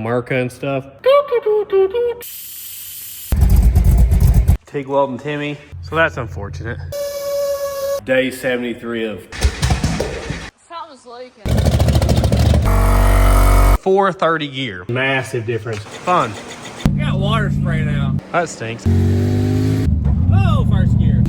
Merca and stuff. TIG welding Timmy. So that's unfortunate. Day 73 of Something's leaking. 430 gear. Massive difference. Fun. Got water spraying out. That stinks. Oh, first gear.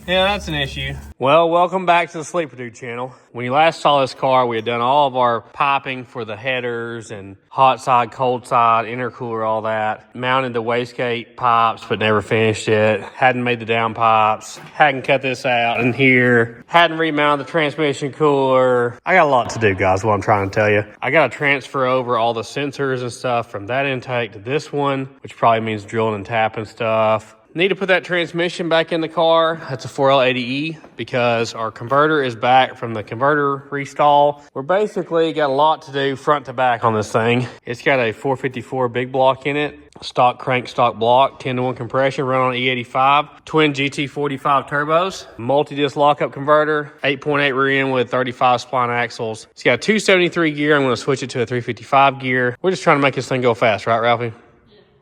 Yeah, that's an issue. Well, welcome back to the Sleeper Dude channel. When you last saw this car, we had done all of our piping for the headers and hot side, cold side, intercooler, all that. Mounted the wastegate pipes, but never finished it. Hadn't made the down pipes. Hadn't cut this out in here. Hadn't remounted the transmission cooler. I got a lot to do, guys, what I'm trying to tell you. I got to transfer over all the sensors and stuff from that intake to this one, which probably means drilling and tapping stuff. Need to put that transmission back in the car. That's a 4L80E because our converter is back from the converter restall. We're basically got a lot to do front to back on this thing. It's got a 454 big block in it. Stock crank, stock block, 10-to-1 compression, run on E85, twin GT45 turbos, multi-disc lockup converter, 8.8 rear end with 35 spline axles. It's got a 273 gear. I'm going to switch it to a 355 gear. We're just trying to make this thing go fast, right, Ralphie?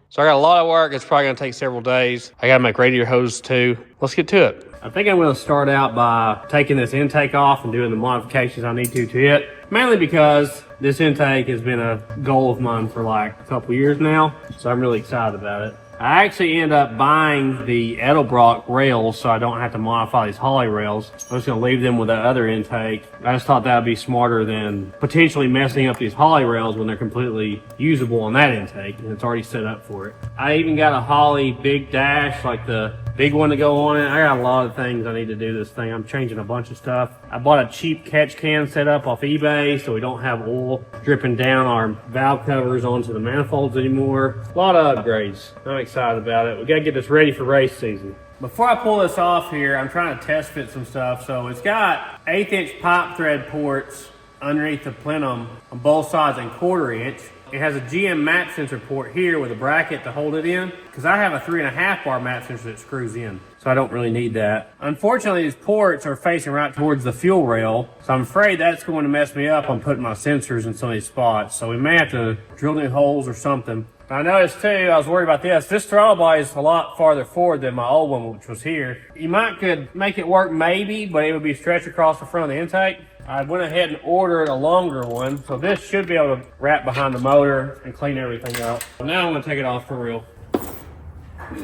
So I got a lot of work. It's probably going to take several days. I got to make radiator hoses too. Let's get to it. I think I'm going to start out by taking this intake off and doing the modifications I need to it. Mainly because this intake has been a goal of mine for like a couple years now. So I'm really excited about it. I actually end up buying the Edelbrock rails so I don't have to modify these Holley rails. I'm just going to leave them with that other intake. I just thought that would be smarter than potentially messing up these Holley rails when they're completely usable on that intake and it's already set up for it. I even got a Holley big dash, like the big one to go on it. I got a lot of things I need to do this thing. I'm changing a bunch of stuff. I bought a cheap catch can setup off eBay so we don't have oil dripping down our valve covers onto the manifolds anymore. A lot of upgrades. I'm excited about it. We got to get this ready for race season. Before I pull this off here, I'm trying to test fit some stuff. So it's got 1/8" pipe thread ports underneath the plenum on both sides and 1/4 inch. It has a GM map sensor port here with a bracket to hold it in because I have a 3.5 bar map sensor that screws in. So I don't really need that. Unfortunately, these ports are facing right towards the fuel rail. So I'm afraid that's going to mess me up on putting my sensors in some of these spots. So we may have to drill new holes or something. I noticed too, I was worried about this. This throttle body is a lot farther forward than my old one, which was here. You could make it work maybe, but it would be stretched across the front of the intake. I went ahead and ordered a longer one, so this should be able to wrap behind the motor and clean everything out. Now I'm gonna take it off for real.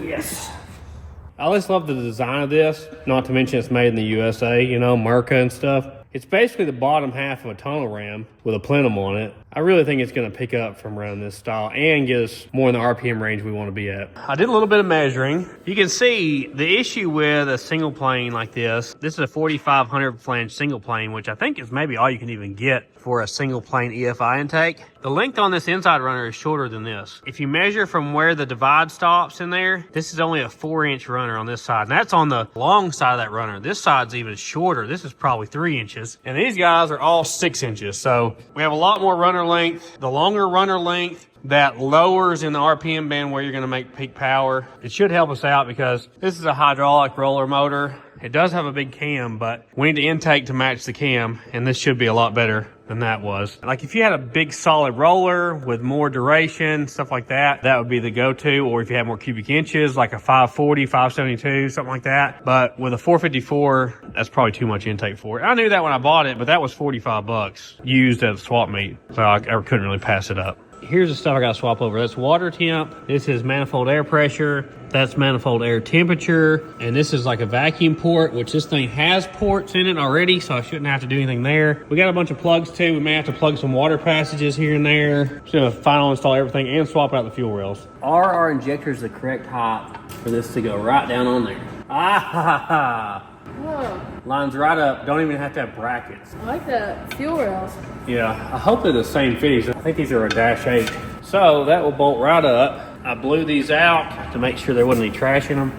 Yes. I always love the design of this, not to mention it's made in the USA, you know, Merca and stuff. It's basically the bottom half of a tunnel ram with a plenum on it. I really think it's going to pick up from running this style and get us more in the RPM range we want to be at. I did a little bit of measuring. You can see the issue with a single plane like this. This is a 4,500 flange single plane, which I think is maybe all you can even get for a single plane EFI intake. The length on this inside runner is shorter than this. If you measure from where the divide stops in there, this is only a 4-inch runner on this side. And that's on the long side of that runner. This side's even shorter. This is probably 3 inches. And these guys are all 6 inches. So we have a lot more runner length. The longer runner length, that lowers in the RPM band where you're going to make peak power. It should help us out because this is a hydraulic roller motor. It does have a big cam, but we need the intake to match the cam, and this should be a lot better than that was. Like if you had a big solid roller with more duration, stuff like that, that would be the go-to. Or if you had more cubic inches, like a 540, 572, something like that. But with a 454, that's probably too much intake for it. I knew that when I bought it, but that was $45 used at a swap meet. So I couldn't really pass it up. Here's the stuff I got to swap over. That's water temp. This is manifold air pressure. That's manifold air temperature. And this is like a vacuum port, which this thing has ports in it already, so I shouldn't have to do anything there. We got a bunch of plugs too. We may have to plug some water passages here and there. Just gonna final install everything and swap out the fuel rails. Are our injectors the correct height for this to go right down on there? Ah ha ha. Whoa. Lines right up. Don't even have to have brackets. I like that fuel rails. Yeah, I hope they're the same fittings. I think these are a -8. So that will bolt right up. I blew these out to make sure there wasn't any trash in them.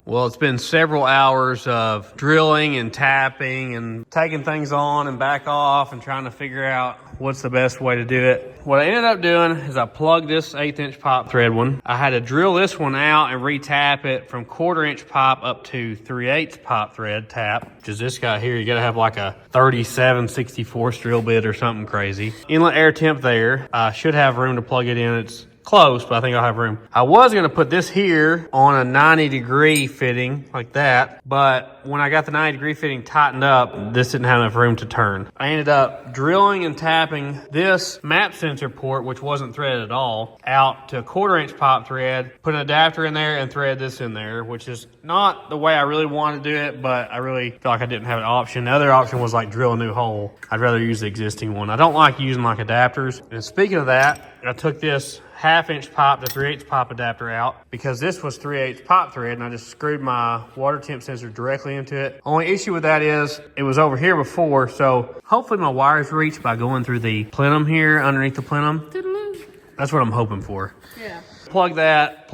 Well, it's been several hours of drilling and tapping and taking things on and back off and trying to figure out what's the best way to do it. What I ended up doing is I plugged this 1/8" pipe thread one. I had to drill this one out and re-tap it from 1/4" pipe up to 3/8 pipe thread tap, which is this guy here. You gotta have like a 37/64 drill bit or something crazy. Inlet air temp there. I should have room to plug it in. It's close, but I think I'll have room. I was going to put this here on a 90-degree fitting like that, but when I got the 90-degree fitting tightened up, this didn't have enough room to turn. I ended up drilling and tapping this map sensor port, which wasn't threaded at all, out to a 1/4" pipe thread, put an adapter in there and thread this in there, which is not the way I really wanted to do it, but I really felt like I didn't have an option. The other option was like drill a new hole. I'd rather use the existing one. I don't like using like adapters. And speaking of that, I took this 1/2" pipe to 3/8 pipe adapter out because this was 3/8 pipe thread, and I just screwed my water temp sensor directly into it. Only issue with that is it was over here before, so hopefully my wires reach by going through the plenum here underneath the plenum. That's what I'm hoping for. Yeah. Plug that,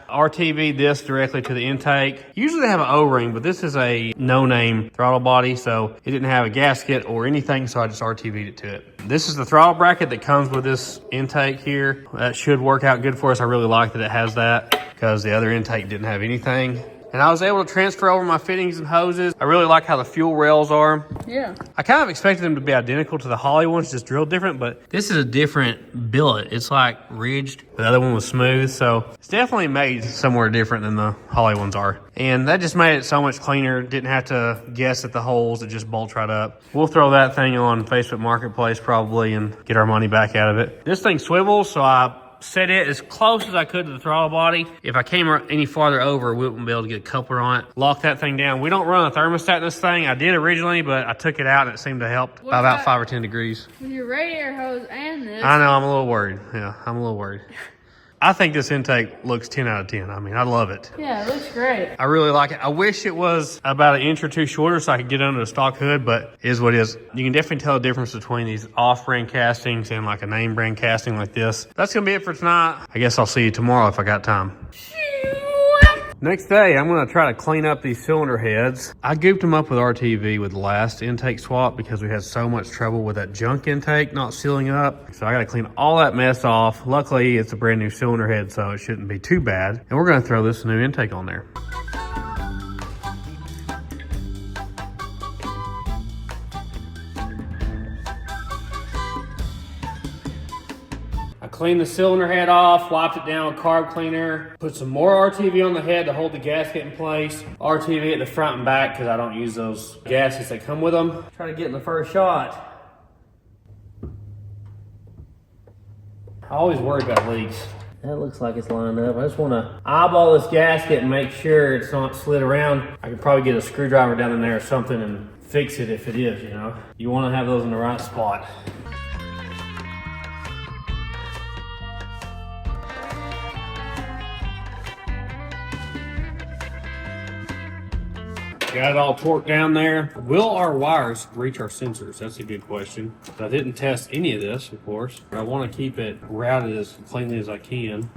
RTV this directly to the intake. Usually they have an O-ring, but this is a no-name throttle body, so it didn't have a gasket or anything, so I just RTV'd it to it. This is the throttle bracket that comes with this intake here. That should work out good for us. I really like that it has that because the other intake didn't have anything. And I was able to transfer over my fittings and hoses. I really like how the fuel rails are. Yeah. I kind of expected them to be identical to the Holley ones, just drilled different, but this is a different billet. It's like ridged. The other one was smooth, so it's definitely made somewhere different than the Holley ones are. And that just made it so much cleaner. Didn't have to guess at the holes. It just bolts right up. We'll throw that thing on Facebook Marketplace probably and get our money back out of it. This thing swivels, so I set it as close as I could to the throttle body. If I came any farther over, we wouldn't be able to get a coupler on it. Lock that thing down. We don't run a thermostat in this thing. I did originally, but I took it out and it seemed to help by about 5 or 10 degrees. With your radiator hose and this. I know, I'm a little worried. Yeah, I'm a little worried. I think this intake looks 10 out of 10. I mean, I love it. Yeah, it looks great. I really like it. I wish it was about an inch or two shorter so I could get under the stock hood, but it is what it is. You can definitely tell the difference between these off-brand castings and like a name brand casting like this. That's going to be it for tonight. I guess I'll see you tomorrow if I got time. Next day, I'm going to try to clean up these cylinder heads. I gooped them up with RTV with the last intake swap because we had so much trouble with that junk intake not sealing up. So I got to clean all that mess off. Luckily, it's a brand new cylinder head, so it shouldn't be too bad. And we're going to throw this new intake on there. Cleaned the cylinder head off, wiped it down with carb cleaner, put some more RTV on the head to hold the gasket in place. RTV at the front and back because I don't use those gaskets that come with them. Try to get in the first shot. I always worry about leaks. That looks like it's lined up. I just want to eyeball this gasket and make sure it's not slid around. I could probably get a screwdriver down in there or something and fix it if it is, you know. You want to have those in the right spot. Got it all torqued down there. Will our wires reach our sensors? That's a good question. I didn't test any of this, of course. I want to keep it routed as cleanly as I can.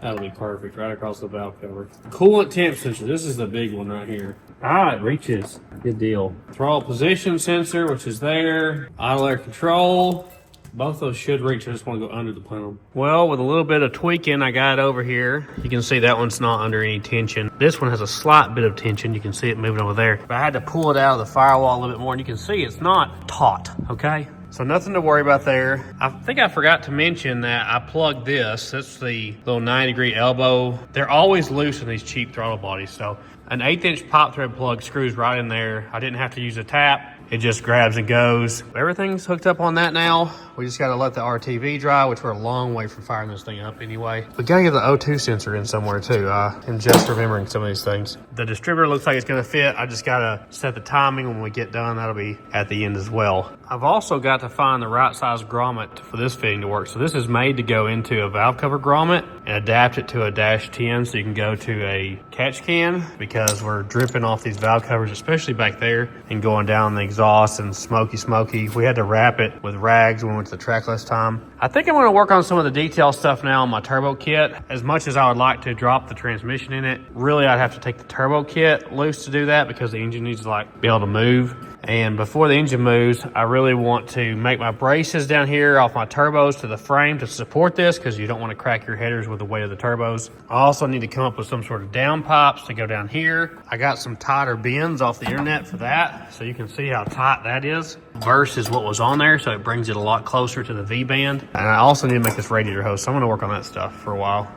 That'll be perfect, right across the valve cover. Coolant temp sensor. This is the big one right here. Ah, it reaches. Good deal. Throttle position sensor, which is there. Idle air control. Both those should reach. I just want to go under the plenum. Well, with a little bit of tweaking, I got it over here. You can see that one's not under any tension. This one has a slight bit of tension. You can see it moving over there. But I had to pull it out of the firewall a little bit more, and you can see it's not taut, okay? So nothing to worry about there. I think I forgot to mention that I plugged this. That's the little 90-degree elbow. They're always loose in these cheap throttle bodies. So an 1/8" pipe thread plug screws right in there. I didn't have to use a tap. It just grabs and goes. Everything's hooked up on that now. We just got to let the RTV dry, which we're a long way from firing this thing up anyway. We got to get the O2 sensor in somewhere too. I'm just remembering some of these things. The distributor looks like it's going to fit. I just got to set the timing when we get done. That'll be at the end as well. I've also got to find the right size grommet for this fitting to work. So this is made to go into a valve cover grommet and adapt it to a -10 so you can go to a catch can because we're dripping off these valve covers, especially back there, and going down the exhaust and smoky. We had to wrap it with rags when we went to the track last time. I think I'm going to work on some of the detail stuff now on my turbo kit. As much as I would like to drop the transmission in it, really I'd have to take the turbo kit loose to do that because the engine needs to like be able to move. And before the engine moves, I really want to make my braces down here off my turbos to the frame to support this, because you don't want to crack your headers with the weight of the turbos. I also need to come up with some sort of down pipes to go down here. I got some tighter bends off the internet for that, so you can see how tight that is versus what was on there, so it brings it a lot closer to the V-band. And I also need to make this radiator hose, so I'm gonna work on that stuff for a while.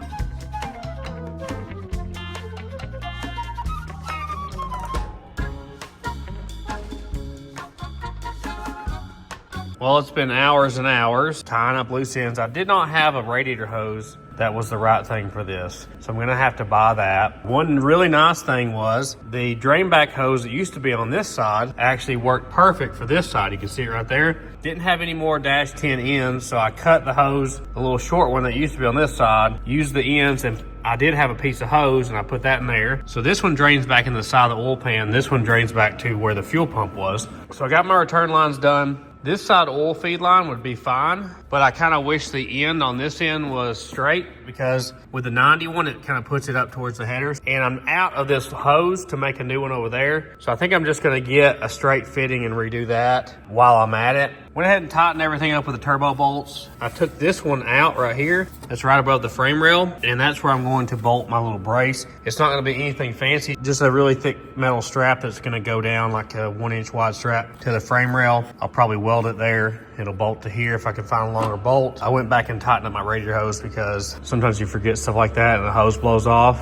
Well, it's been hours and hours tying up loose ends. I did not have a radiator hose that was the right thing for this, so I'm gonna have to buy that. One really nice thing was the drain back hose that used to be on this side actually worked perfect for this side. You can see it right there. Didn't have any more dash 10 ends, so I cut the hose, the little short one that used to be on this side, used the ends, and I did have a piece of hose and I put that in there. So this one drains back in the side of the oil pan. This one drains back to where the fuel pump was. So I got my return lines done. This side oil feed line would be fine, but I kind of wish the end on this end was straight, because with the 90 one, it kind of puts it up towards the headers. And I'm out of this hose to make a new one over there. So I think I'm just gonna get a straight fitting and redo that while I'm at it. Went ahead and tightened everything up with the turbo bolts. I took this one out right here. That's right above the frame rail, and that's where I'm going to bolt my little brace. It's not gonna be anything fancy, just a really thick metal strap that's gonna go down like a 1-inch wide strap to the frame rail. I'll probably weld it there. It'll bolt to here if I can find a longer bolt. I went back and tightened up my radiator hose because sometimes you forget stuff like that and the hose blows off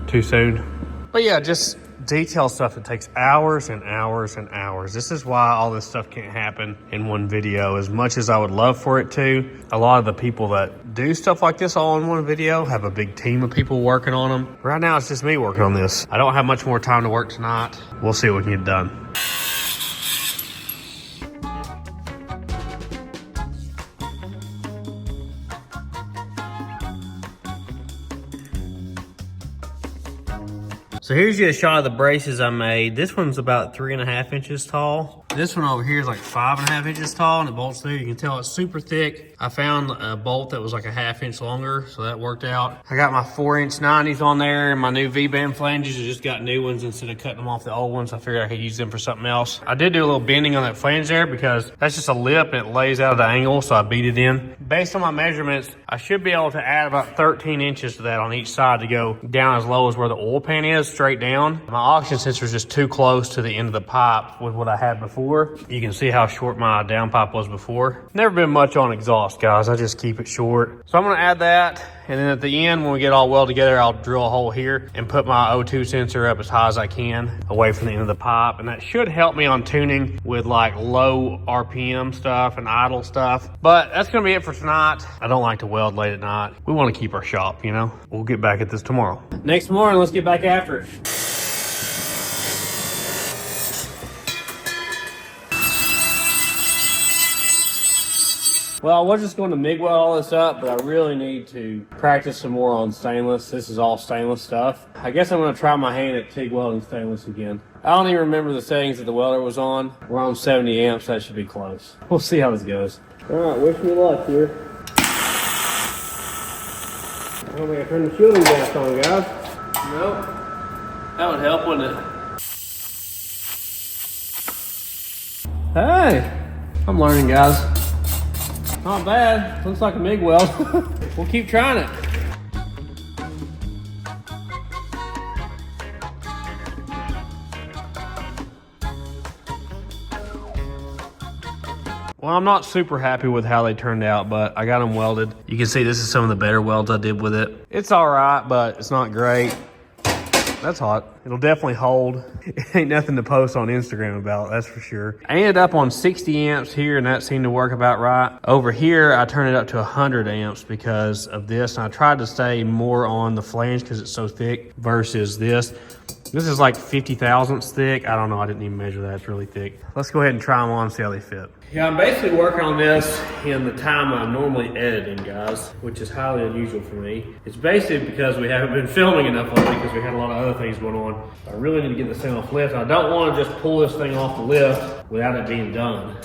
too soon. But yeah, just detail stuff that takes hours and hours and hours. This is why all this stuff can't happen in one video. As much as I would love for it to, a lot of the people that do stuff like this all in one video have a big team of people working on them. Right now, it's just me working on this. I don't have much more time to work tonight. We'll see what we can get done. So here's you a shot of the braces I made. This one's about 3.5 inches tall. This one over here is like 5.5 inches tall, and it bolts through. You can tell it's super thick. I found a bolt that was like a 1/2 inch longer, so that worked out. I got my 4-inch 90s on there, and my new V-band flanges. I just got new ones instead of cutting them off the old ones. I figured I could use them for something else. I did do a little bending on that flange there because that's just a lip and it lays out at an angle, so I beat it in. Based on my measurements, I should be able to add about 13 inches to that on each side to go down as low as where the oil pan is, straight down. My oxygen sensor is just too close to the end of the pipe with what I had before. You can see how short my downpipe was before. Never been much on exhaust, guys. I just keep it short. So I'm gonna add that, and then at the end, when we get all well together, I'll drill a hole here and put my O2 sensor up as high as I can away from the end of the pipe. And that should help me on tuning with like low RPM stuff and idle stuff. But that's gonna be it for tonight. I don't like to weld late at night. We wanna keep our shop, you know? We'll get back at this tomorrow. Next morning, let's get back after it. Well, I was just going to MIG weld all this up, but I really need to practice some more on stainless. This is all stainless stuff. I guess I'm going to try my hand at TIG welding stainless again. I don't even remember the settings that the welder was on. We're on 70 amps. That should be close. We'll see how this goes. All right, wish me luck here. I don't think I turned the shielding gas on, guys. Nope. That would help, wouldn't it? Hey, I'm learning, guys. Not bad. Looks like a MIG weld. We'll keep trying it. Well, I'm not super happy with how they turned out, but I got them welded. You can see this is some of the better welds I did with it. It's all right, but it's not great. That's hot. It'll definitely hold. It ain't nothing to post on Instagram about, that's for sure. I ended up on 60 amps here, and that seemed to work about right. Over here, I turned it up to 100 amps because of this, and I tried to stay more on the flange because it's so thick versus this. This is like 50 thousandths thick. I don't know, I didn't even measure that, it's really thick. Let's go ahead and try them on and see how they fit. Yeah, I'm basically working on this in the time I'm normally editing, guys, which is highly unusual for me. It's basically because we haven't been filming enough lately because we had a lot of other things going on. I really need to get this thing off lift. I don't want to just pull this thing off the lift without it being done.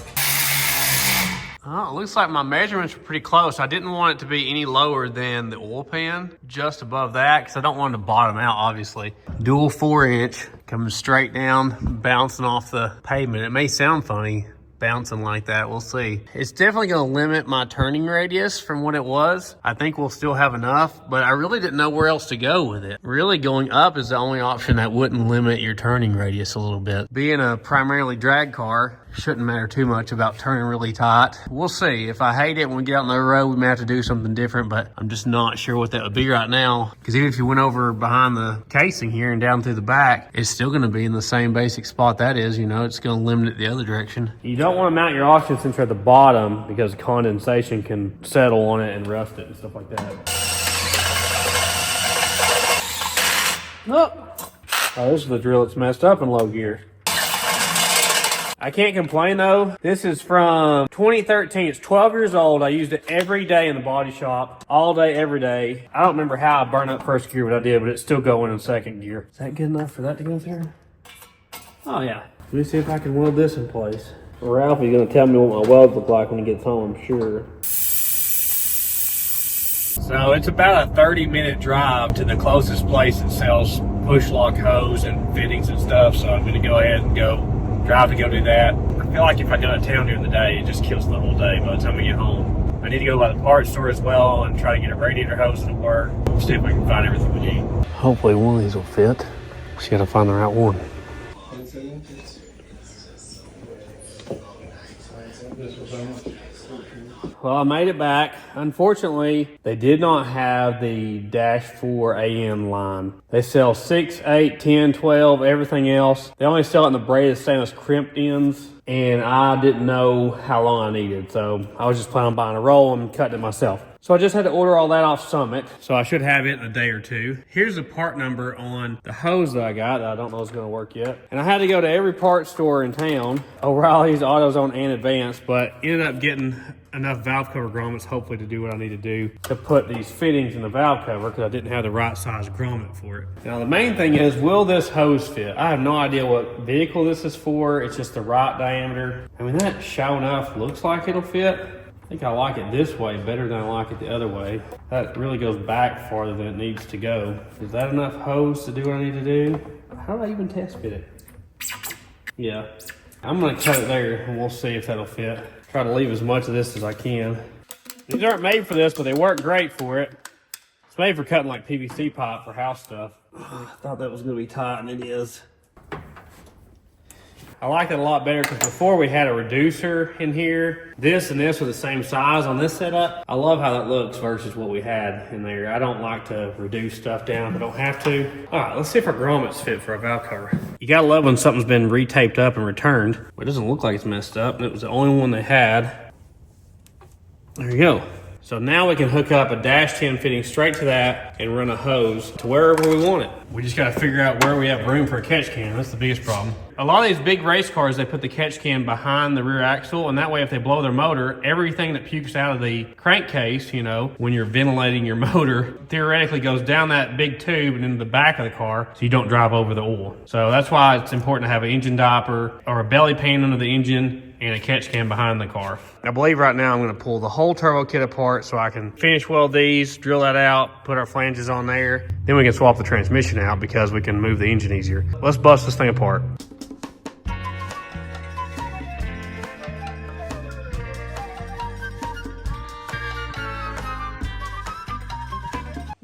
Oh, it looks like my measurements were pretty close. I didn't want it to be any lower than the oil pan, just above that, because I don't want it to bottom out, obviously. Dual 4-inch, coming straight down, bouncing off the pavement. It may sound funny, bouncing like that. We'll see. It's definitely going to limit my turning radius from what it was. I think we'll still have enough, but I really didn't know where else to go with it. Really, going up is the only option that wouldn't limit your turning radius a little bit. Being a primarily drag car, shouldn't matter too much about turning really tight. We'll see. If I hate it when we get out on the road, we may have to do something different, but I'm just not sure what that would be right now. Because even if you went over behind the casing here and down through the back, it's still going to be in the same basic spot that is. You know, it's going to limit it the other direction. You don't want to mount your oxygen sensor at the bottom because condensation can settle on it and rust it and stuff like that. Oh, this is the drill that's messed up in low gear. I can't complain though. This is from 2013. It's 12 years old. I used it every day in the body shop. All day, every day. I don't remember how I burned up first gear, but I did, but it's still going in second gear. Is that good enough for that to go through? Oh yeah. Let me see if I can weld this in place. Ralphie's gonna tell me what my welds look like when he gets home, I'm sure. So it's about a 30-minute drive to the closest place that sells push lock hose and fittings and stuff. So I'm gonna go ahead and drive to go do that. I feel like if I go to town during the day, it just kills the whole day by the time we get home. I need to go by the parts store as well and try to get a radiator hose to work. See if we can find everything we need. Hopefully one of these will fit. Just gotta find the right one. Well, I made it back. Unfortunately, they did not have the -4 AM line. They sell 6, 8, 10, 12, everything else. They only sell it in the braided stainless crimped ends, and I didn't know how long I needed. So I was just planning on buying a roll and cutting it myself. So I just had to order all that off Summit. So I should have it in a day or two. Here's the part number on the hose that I got that I don't know is going to work yet. And I had to go to every part store in town, O'Reilly's, AutoZone, and Advanced, but ended up getting enough valve cover grommets hopefully to do what I need to do to put these fittings in the valve cover because I didn't have the right size grommet for it. Now the main thing is, will this hose fit? I have no idea what vehicle this is for. It's just the right diameter. I mean, that sure enough looks like it'll fit. I think I like it this way better than I like it the other way. That really goes back farther than it needs to go. Is that enough hose to do what I need to do? How do I even test fit it? Yeah, I'm gonna cut it there and we'll see if that'll fit. Try to leave as much of this as I can. These aren't made for this, but they work great for it. It's made for cutting like PVC pipe for house stuff. I thought that was gonna be tight, and it is. I like it a lot better because before we had a reducer in here. This and this are the same size on this setup. I love how that looks versus what we had in there. I don't like to reduce stuff down if I don't have to. All right, let's see if our grommets fit for a valve cover. You gotta love when something's been retaped up and returned. It doesn't look like it's messed up, and it was the only one they had. There you go. So now we can hook up a -10 fitting straight to that and run a hose to wherever we want it. We just gotta figure out where we have room for a catch can. That's the biggest problem. A lot of these big race cars, they put the catch can behind the rear axle, and that way if they blow their motor, everything that pukes out of the crankcase, you know, when you're ventilating your motor, theoretically goes down that big tube and into the back of the car so you don't drive over the oil. So that's why it's important to have an engine diaper or a belly pan under the engine and a catch can behind the car. I believe right now I'm gonna pull the whole turbo kit apart so I can finish weld these, drill that out, put our flanges on there. Then we can swap the transmission out because we can move the engine easier. Let's bust this thing apart.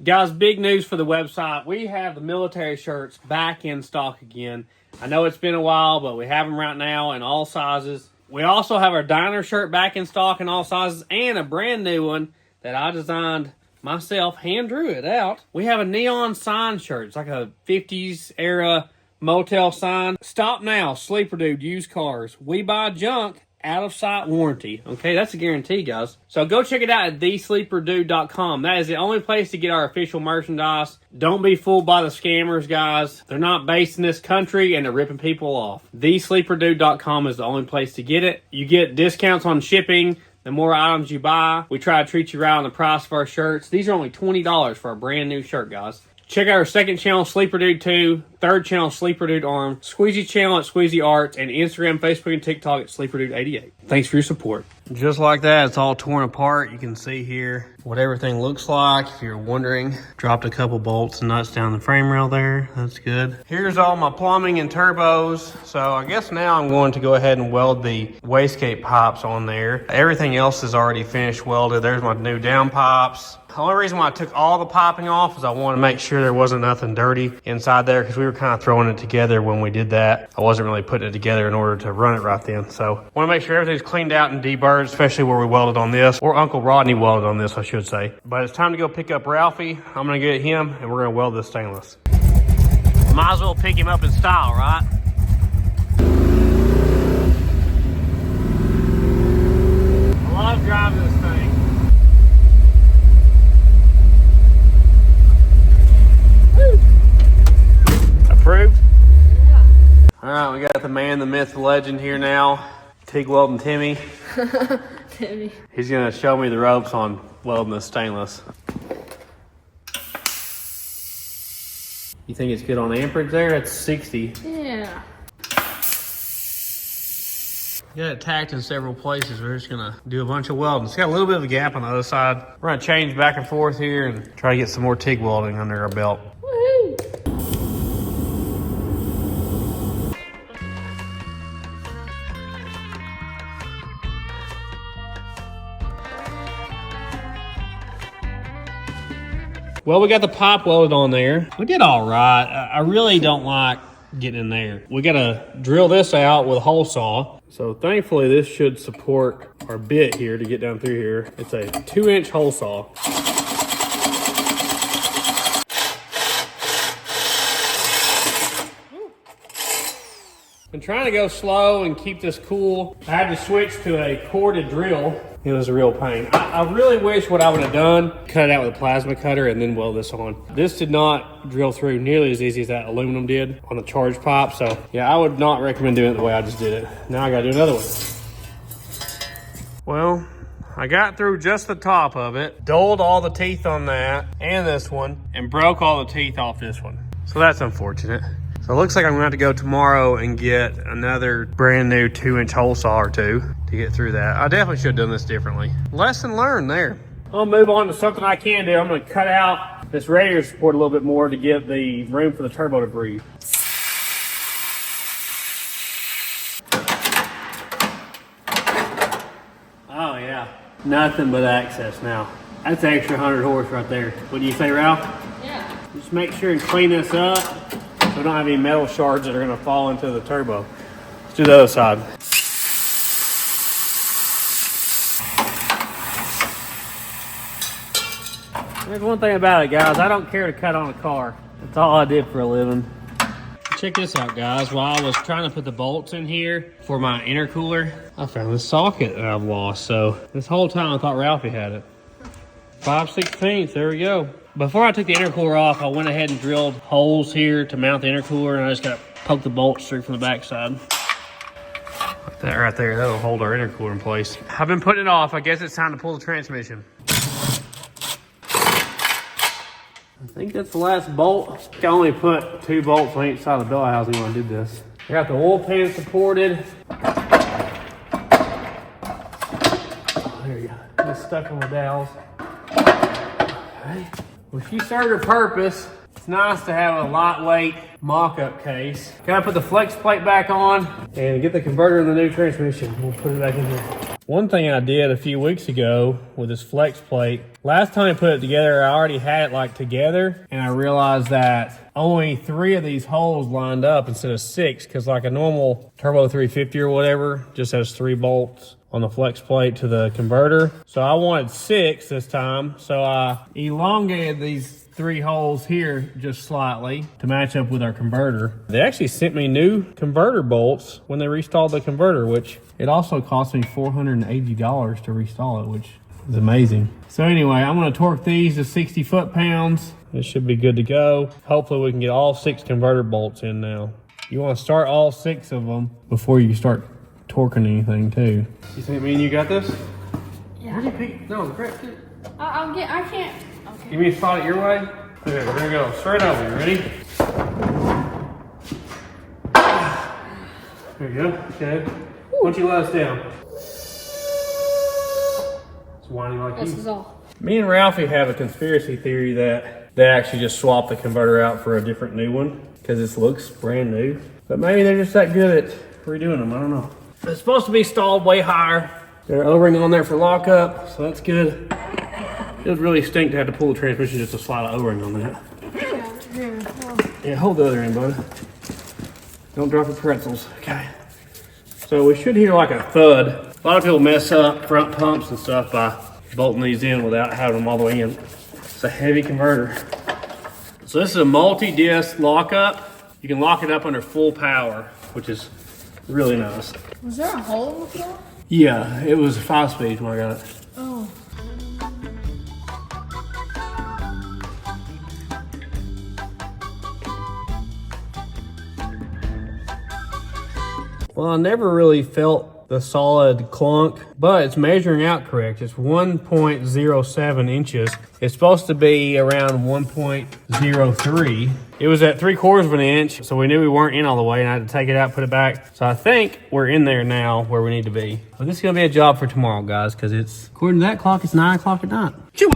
Guys, big news for the website. We have the military shirts back in stock again. I know it's been a while, but we have them right now in all sizes. We also have our diner shirt back in stock in all sizes and a brand new one that I designed myself, hand drew it out. We have a neon sign shirt. It's like a 50s era motel sign. Stop now, Sleeper Dude, used cars. We buy junk, out of sight warranty. Okay, that's a guarantee, guys. So go check it out at thesleeperdude.com. That is the only place to get our official merchandise. Don't be fooled by the scammers, guys. They're not based in this country and they're ripping people off. Thesleeperdude.com is the only place to get it. You get discounts on shipping. The more items you buy, we try to treat you right on the price of our shirts. These are only $20 for a brand new shirt, guys. Check out our second channel, Sleeper Dude 2, third channel, Sleeper Dude Arm, Squeezy channel at Squeezy Arts, and Instagram, Facebook, and TikTok at Sleeper Dude 88. Thanks for your support. Just like that, it's all torn apart. You can see here what everything looks like. If you're wondering, dropped a couple bolts and nuts down the frame rail there. That's good. Here's all my plumbing and turbos. So I guess now I'm going to go ahead and weld the wastegate pipes on there. Everything else is already finished welded. There's my new down pipes. The only reason why I took all the piping off is I wanted to make sure there wasn't nothing dirty inside there, because we were kind of throwing it together when we did that. I wasn't really putting it together in order to run it right then. So I want to make sure everything's cleaned out and deburred, especially where we welded on this, or Uncle Rodney welded on this, I should say. But it's time to go pick up Ralphie. I'm going to get him and we're going to weld this stainless. Might as well pick him up in style, right? I love driving this thing. Approved? Yeah. All right, we got the man, the myth, the legend here now. TIG welding Timmy. Timmy. He's gonna show me the ropes on welding this stainless. You think it's good on amperage there? It's 60. Yeah. Got it tacked in several places. We're just gonna do a bunch of welding. It's got a little bit of a gap on the other side. We're gonna change back and forth here and try to get some more TIG welding under our belt. Woohoo! Well, we got the pipe welded on there. We did all right. I really don't like getting in there. We gotta drill this out with a hole saw. So thankfully this should support our bit here to get down through here. It's a 2-inch hole saw. Been trying to go slow and keep this cool. I had to switch to a corded drill. It was a real pain. I really wish what I would have done, cut it out with a plasma cutter and then weld this on. This did not drill through nearly as easy as that aluminum did on the charge pipe. So yeah, I would not recommend doing it the way I just did it. Now I gotta do another one. Well, I got through just the top of it, dulled all the teeth on that and this one, and broke all the teeth off this one. So that's unfortunate. So it looks like I'm gonna have to go tomorrow and get another brand new 2-inch hole saw or two to get through that. I definitely should have done this differently. Lesson learned there. I'll move on to something I can do. I'm gonna cut out this radiator support a little bit more to give the room for the turbo to breathe. Oh yeah, nothing but access now. That's an extra 100 horse right there. What do you say, Ralph? Yeah. Just make sure and clean this up. We don't have any metal shards that are gonna fall into the turbo. Let's do the other side. There's one thing about it, guys. I don't care to cut on a car. That's all I did for a living. Check this out, guys. While I was trying to put the bolts in here for my intercooler, I found this socket that I've lost. So this whole time I thought Ralphie had it. 5/16, there we go. Before I took the intercooler off, I went ahead and drilled holes here to mount the intercooler, and I just got to poke the bolts through from the backside. Like that right there, that'll hold our intercooler in place. I've been putting it off. I guess it's time to pull the transmission. I think that's the last bolt. I only put 2 bolts on each side of the belt housing when I did this. I got the oil pan supported. Oh, there you go. It's stuck on the dowels. Okay. Well, she served her purpose. It's nice to have a lightweight mock-up case. Gotta put the flex plate back on and get the converter in the new transmission. We'll put it back in here. One thing I did a few weeks ago with this flex plate, last time I put it together, I already had it like together, and I realized that only 3 of these holes lined up instead of 6, because like a normal Turbo 350 or whatever just has 3 bolts on the flex plate to the converter. So I wanted 6 this time, so I elongated these 3 holes here just slightly to match up with our converter. They actually sent me new converter bolts when they reinstalled the converter, which it also cost me $480 to reinstall it, which is amazing. So anyway, I'm gonna torque these to 60 foot-pounds. This should be good to go. Hopefully we can get all 6 converter bolts in now. You wanna start all 6 of them before you start torquing anything too. You think me and you got this? Yeah. Where'd you pick? No, grab it. I can't. Okay. Give me a spot it your way. Okay, we're gonna go straight over. You ready? There you go. Okay. Why don't you let us down? It's whiny like This you. is all. Me and Ralphie have a conspiracy theory that they actually just swapped the converter out for a different new one because this looks brand new. But maybe they're just that good at redoing them, I don't know. It's supposed to be stalled way higher. There are O-ring on there for lockup, so that's good. It would really stink to have to pull the transmission just to slide an O-ring on that. Yeah, hold the other end, bud. Don't drop your pretzels, okay. So we should hear like a thud. A lot of people mess up front pumps and stuff by bolting these in without having them all the way in. It's a heavy converter. So this is a multi-disc lockup. You can lock it up under full power, which is really nice. Was there a hole in the floor? Yeah, it was 5-speed when I got it. Oh. Well, I never really felt the solid clunk, but it's measuring out correct. It's 1.07 inches. It's supposed to be around 1.03. It was at 3/4 of an inch, so we knew we weren't in all the way, and I had to take it out, put it back. So I think we're in there now where we need to be. But this is gonna be a job for tomorrow, guys, because it's, according to that clock, it's 9 o'clock at night. Chew.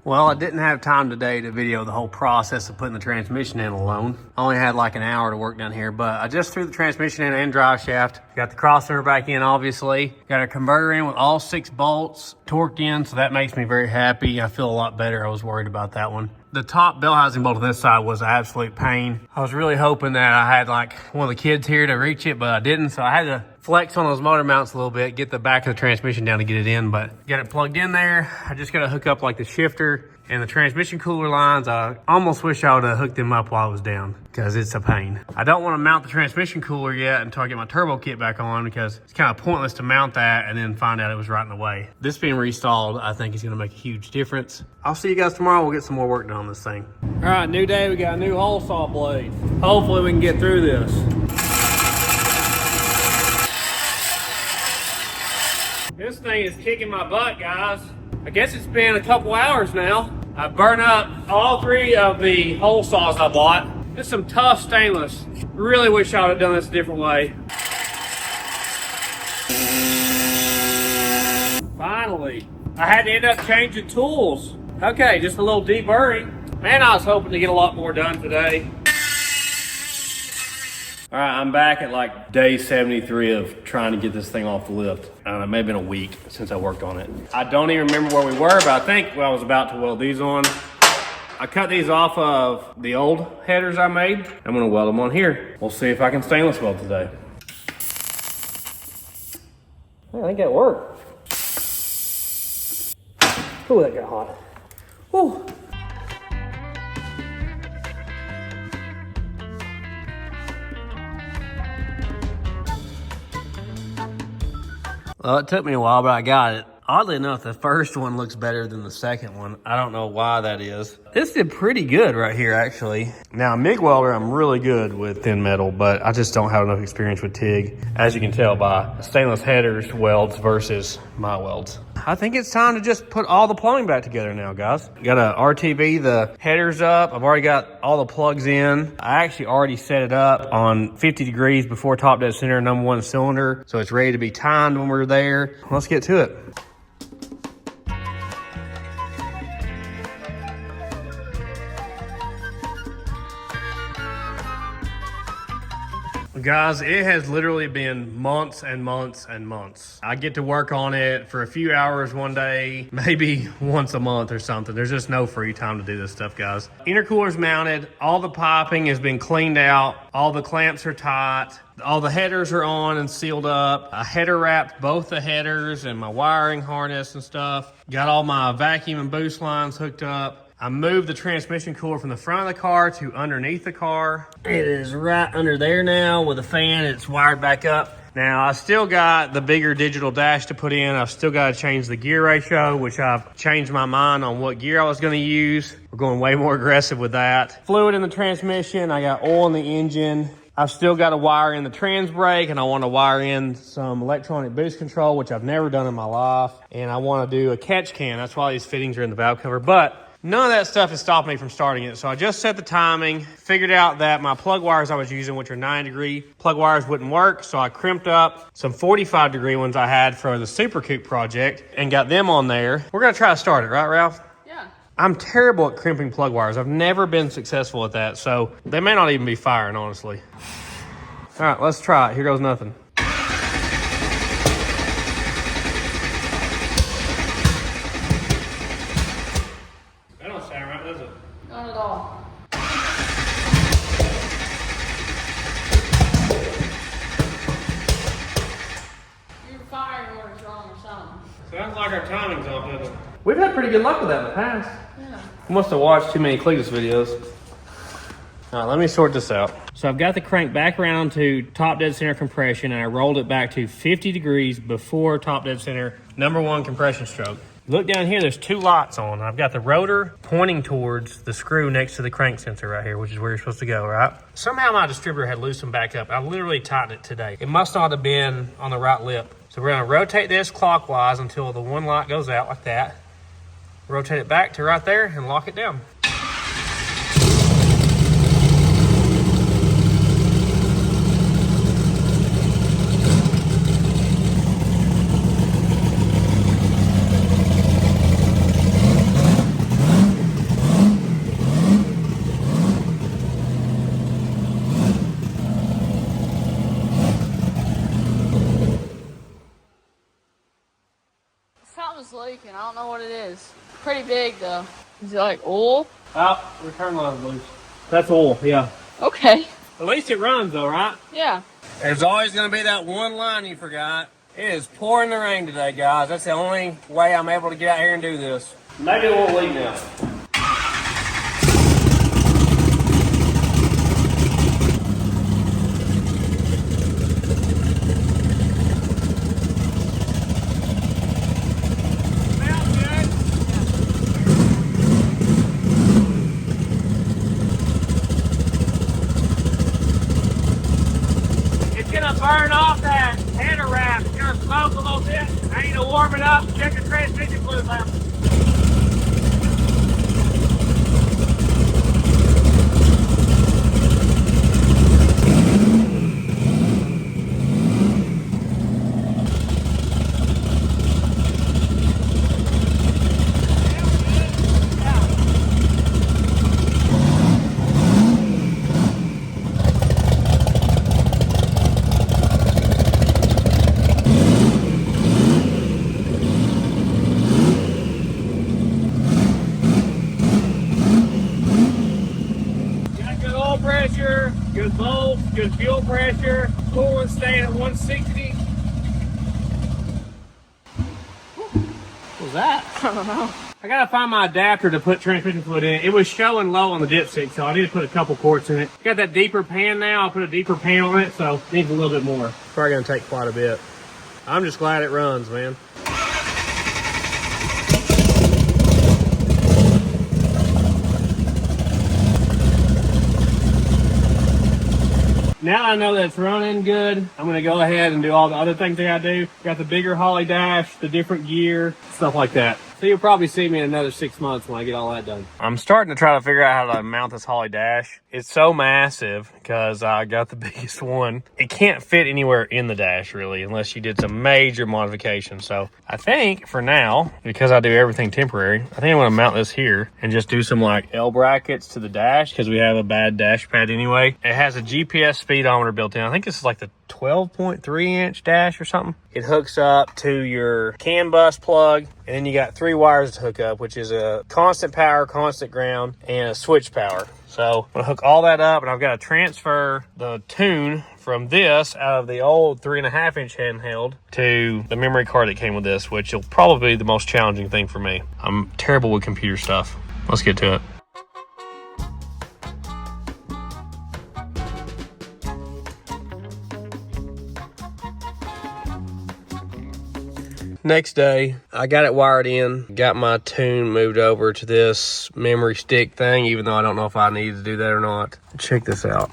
Well, I didn't have time today to video the whole process of putting the transmission in alone. I only had like an hour to work down here, but I just threw the transmission in and drive shaft. Got the crossover back in, obviously. Got a converter in with all 6 bolts torqued in, so that makes me very happy. I feel a lot better. I was worried about that one. The top bell housing bolt on this side was an absolute pain. I was really hoping that I had like one of the kids here to reach it, but I didn't, so I had to flex on those motor mounts a little bit, get the back of the transmission down to get it in, but got it plugged in there. I just got to hook up like the shifter and the transmission cooler lines. I almost wish I would have hooked them up while I was down because it's a pain. I don't want to mount the transmission cooler yet until I get my turbo kit back on because it's kind of pointless to mount that and then find out it was right in the way. This being restalled, I think is going to make a huge difference. I'll see you guys tomorrow. We'll get some more work done on this thing. All right, new day. We got a new hole saw blade. Hopefully we can get through this. This thing is kicking my butt, guys. I guess it's been a couple hours now. I burned up all 3 of the hole saws I bought. It's some tough stainless. Really wish I would have done this a different way. Finally, I had to end up changing tools. Okay, just a little deburring. Man, I was hoping to get a lot more done today. All right, I'm back at like day 73 of trying to get this thing off the lift. I don't know, it may have been a week since I worked on it. I don't even remember where we were, but I think I was about to weld these on. I cut these off of the old headers I made. I'm gonna weld them on here. We'll see if I can stainless weld today. I think that worked. Ooh, that got hot. Whew. Well, it took me a while, but I got it. Oddly enough, the first one looks better than the second one. I don't know why that is. This did pretty good right here, actually. Now, MIG welder, I'm really good with thin metal, but I just don't have enough experience with TIG, as you can tell by stainless headers welds versus my welds. I think it's time to just put all the plumbing back together now, guys. Got a RTB, the headers up. I've already got all the plugs in. I actually already set it up on 50 degrees before top dead center, #1 cylinder. So it's ready to be timed when we're there. Let's get to it. Guys, it has literally been months and months and months. I get to work on it for a few hours one day, maybe once a month or something. There's just no free time to do this stuff, guys. Intercooler's mounted. All the piping has been cleaned out. All the clamps are tight. All the headers are on and sealed up. I header wrapped both the headers and my wiring harness and stuff. Got all my vacuum and boost lines hooked up. I moved the transmission cooler from the front of the car to underneath the car. It is right under there now with a fan. It's wired back up. Now, I still got the bigger digital dash to put in. I've still got to change the gear ratio, which I've changed my mind on what gear I was going to use. We're going way more aggressive with that. Fluid in the transmission. I got oil in the engine. I've still got to wire in the trans brake, and I want to wire in some electronic boost control, which I've never done in my life. And I want to do a catch can. That's why these fittings are in the valve cover. But None of that stuff has stopped me from starting it. So I just set the timing, figured out that my plug wires I was using, which are 9-degree plug wires, wouldn't work. So I crimped up some 45-degree ones I had for the Super Coupe project and got them on there. We're going to try to start it, right, Ralph? Yeah. I'm terrible at crimping plug wires. I've never been successful at that. So they may not even be firing, honestly. All right, let's try it. Here goes nothing. That don't sound right, does it? Not at all. Your firing order's wrong or something. Sounds like our timing's off, doesn't it? We've had pretty good luck with that in the past. Yeah. We must have watched too many Cletus videos. All right, let me sort this out. So I've got the crank back around to top dead center compression, and I rolled it back to 50 degrees before top dead center #1 compression stroke. Look down here, there's 2 lights on. I've got the rotor pointing towards the screw next to the crank sensor right here, which is where you're supposed to go, right? Somehow my distributor had loosened back up. I literally tightened it today. It must not have been on the right lip. So we're gonna rotate this clockwise until the 1 light goes out like that. Rotate it back to right there and lock it down. Something's leaking. I don't know what it is. Pretty big though. Is it like oil? Oh, return line's loose. That's oil, yeah. Okay. At least it runs though, right? Yeah. There's always gonna be that one line you forgot. It is pouring the rain today, guys. That's the only way I'm able to get out here and do this. Maybe it won't leak now. Burn off that header wrap. It's gonna smoke a little bit. I need to warm it up. Check the transmission fluid level. Good volts, good fuel pressure, coolant staying at 160. What was that? I don't know. I gotta find my adapter to put transmission fluid in. It was showing low on the dipstick, so I need to put a couple quarts in it. Got that deeper pan now. I'll put a deeper pan on it, so it needs a little bit more. Probably gonna take quite a bit. I'm just glad it runs, man. Now I know that it's running good, I'm gonna go ahead and do all the other things I gotta do. Got the bigger Holly dash, the different gear, stuff like that. So you'll probably see me in another 6 months when I get all that done. I'm starting to try to figure out how to mount this Holly dash. It's so massive because I got the biggest one. It can't fit anywhere in the dash really, unless you did some major modifications. So I think for now, because I do everything temporary, I think I'm gonna mount this here and just do some like L brackets to the dash because we have a bad dash pad anyway. It has a GPS speedometer built in. I think this is like the 12.3 inch dash or something. It hooks up to your CAN bus plug, and then you got 3 wires to hook up, which is a constant power, constant ground, and a switch power. So I'm gonna hook all that up, and I've got to transfer the tune from this out of the old 3.5 inch handheld to the memory card that came with this, which will probably be the most challenging thing for me. I'm terrible with computer stuff. Let's get to it. Next day, I got it wired in, got my tune moved over to this memory stick thing, even though I don't know if I need to do that or not. Check this out.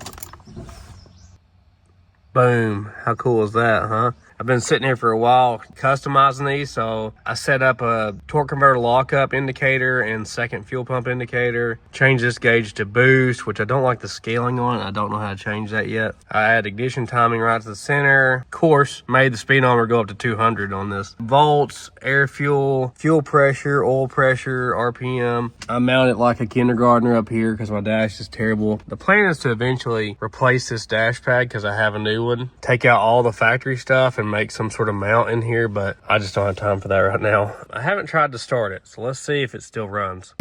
Boom. How cool is that, huh? I I've been sitting here for a while customizing these, so I set up a torque converter lockup indicator and second fuel pump indicator. Change this gauge to boost, which I don't like the scaling on. I don't know how to change that yet. I add ignition timing right to the center. Of course, made the speedometer go up to 200 on this. Volts, air fuel, fuel pressure, oil pressure, RPM. I mount it like a kindergartner up here because my dash is terrible. The plan is to eventually replace this dash pad because I have a new one. Take out all the factory stuff and make some sort of mount in here, but I just don't have time for that right now. I haven't tried to start it, so let's see if it still runs.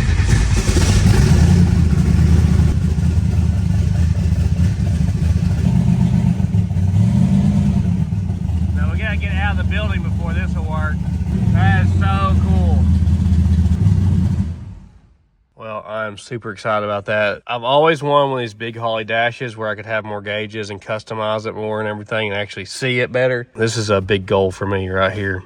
Now we gotta get out of the building before this will work. That is so cool. Well, I'm super excited about that. I've always wanted one of these big Holly dashes where I could have more gauges and customize it more and everything and actually see it better. This is a big goal for me right here.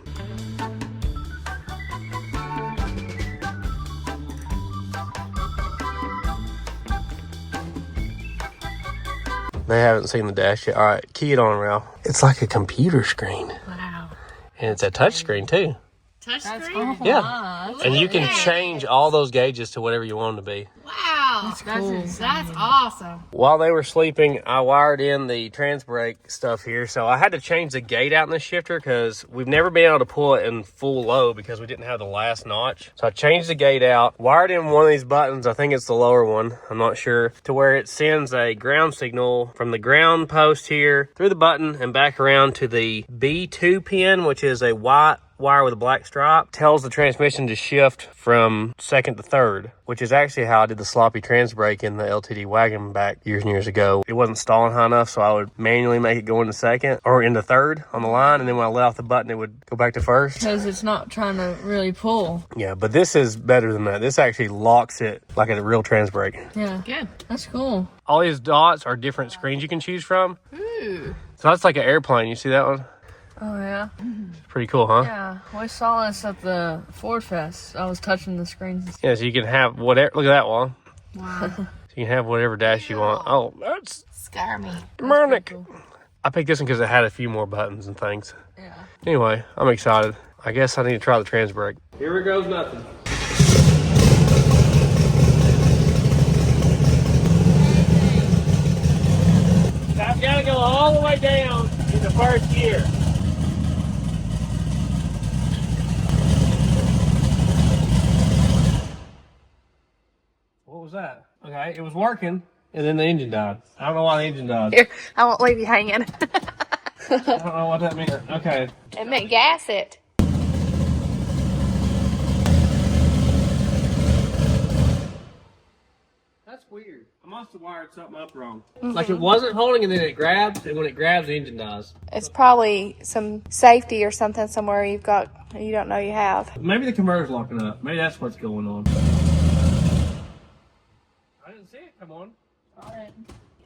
They haven't seen the dash yet. All right, key it on, Ralph. It's like a computer screen. Wow. And it's a touch screen too. Touchscreen? Yeah. And you can change all those gauges to whatever you want them to be. Wow, That's cool. that's awesome. While they were sleeping, I wired in the trans brake stuff here. So I had to change the gate out in the shifter because we've never been able to pull it in full low because we didn't have the last notch. So I changed the gate out, wired in one of these buttons. I think it's the lower one. I'm not sure. To where it sends a ground signal from the ground post here through the button and back around to the B2 pin, which is a white wire with a black stripe. Tells the transmission to shift from second to third, which is actually how I did the sloppy trans brake in the LTD wagon back years and years ago. It wasn't stalling high enough, so I would manually make it go into second or into third on the line, and then when I let off the button, it would go back to first. Because it's not trying to really pull. Yeah, but this is better than that. This actually locks it like a real trans brake. Yeah. Good. That's cool. All these dots are different screens you can choose from. Ooh. So that's like an airplane. You see that one? Oh, yeah. It's pretty cool, huh? Yeah. We saw this at the Ford Fest. I was touching the screens. Yeah, so you can have whatever. Look at that one. Wow. So you can have whatever dash you want. Oh, that's Scare me. demonic. Cool. I picked this one because it had a few more buttons and things. Yeah. Anyway, I'm excited. I guess I need to try the trans brake. Here it goes, nothing. I've got to go all the way down in the first gear. What was that? Okay, it was working, and then the engine died. I don't know why the engine died. Here, I won't leave you hanging. I don't know what that meant. Okay. It meant gas it. That's weird. I must have wired something up wrong. Like it wasn't holding and then it grabs, and when it grabs, the engine dies. It's probably some safety or something somewhere you don't know you have. Maybe the converter's locking up. Maybe that's what's going on. I didn't see it come on.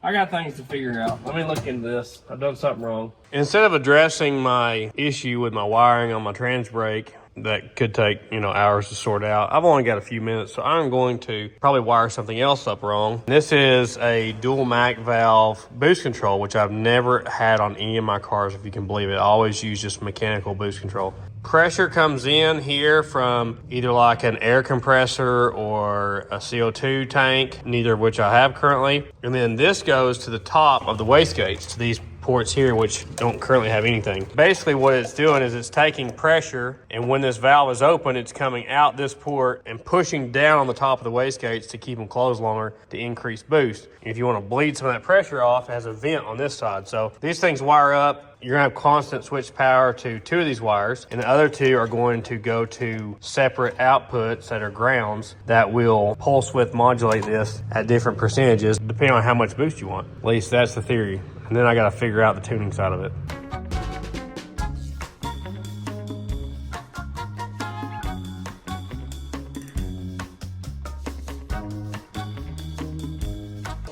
I got things to figure out. Let me look into this. I've done something wrong. Instead of addressing my issue with my wiring on my trans brake, that could take, hours to sort out. I've only got a few minutes, so I'm going to probably wire something else up wrong. This is a dual Mac valve boost control, which I've never had on any of my cars, if you can believe it. I always use just mechanical boost control. Pressure comes in here from either like an air compressor or a CO2 tank, neither of which I have currently. And then this goes to the top of the wastegates, to these ports here, which don't currently have anything. Basically what it's doing is it's taking pressure, and when this valve is open, it's coming out this port and pushing down on the top of the wastegates to keep them closed longer to increase boost. If you want to bleed some of that pressure off, it has a vent on this side. So these things wire up. You're gonna have constant switch power to two of these wires, and the other two are going to go to separate outputs that are grounds that will pulse width modulate this at different percentages depending on how much boost you want. At least that's the theory. And then I gotta figure out the tuning side of it.